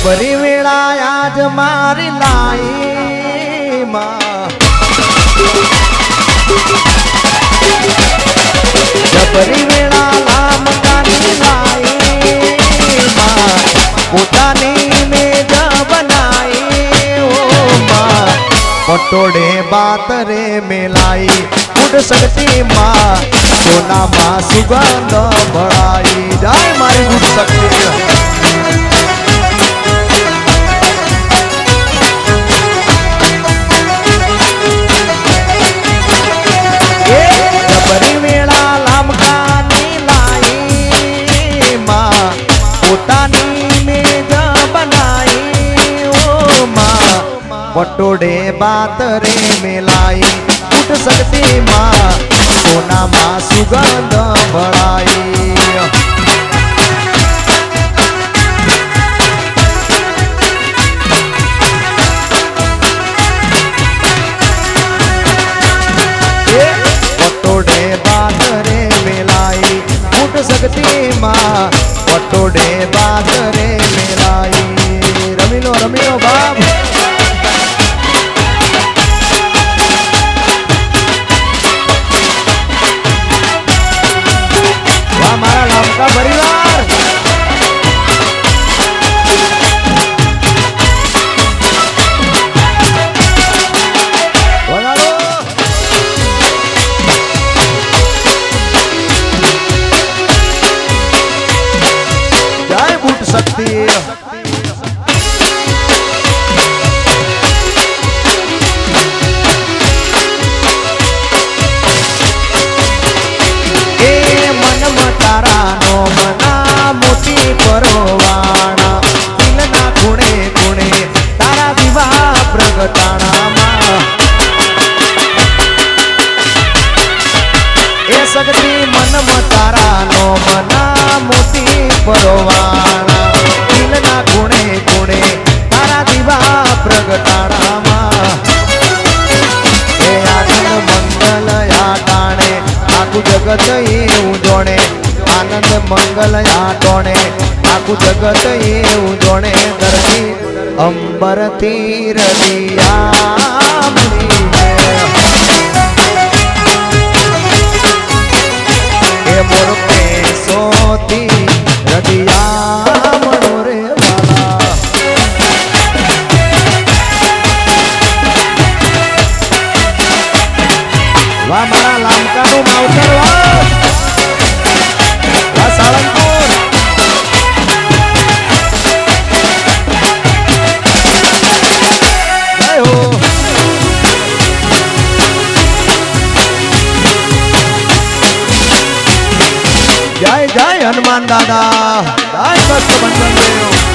જબરી વેળા આજ મારી લાઈ માં જબરી વેળા લામકાની લાઈ માં પોતાની મેજ બનાઈ ઓ માં પટોડે બાતરે મેલાઈ ઉડ શક્તિ માં સોનામાં સુગંધ ભળાઈ જાય મારી ઉડ શક્તિ पटोड़े बातरे मेलाई उठ सकती माँ सोना माँ सुगंध बढ़ाई पटोड़े बातरे मेलाई उठ सकती माँ पटोड़े बातरे मेलाई रमी लो बाप हमारा लामका परिवार जय बूट शक्ति તારાનો મના મોટી પરવાણા દિલના ખૂણે ખૂણે તારા વિવાહ પ્રગટાણામાં એ શક્તિ મનમાં તારાનો મના મોટી પરવાણા દિલના ખૂણે ખૂણે તારા વિવાહ પ્રગટાણામાં એ આનંદ મંગલ આટાણે આખું જગત એવું જોણે आनंद मंगल आटोणे आखु जगत એવું જોણે ધરતી અંબર તીર દિયામણી એ મોર પેસોથી રદિયામણો રે વાલા વાહ મારા લામકાનું માવતર વાહ સાળંગપુર જય હો જય જય હનુમાન દાદા જય કષ્ટભંજન દેવ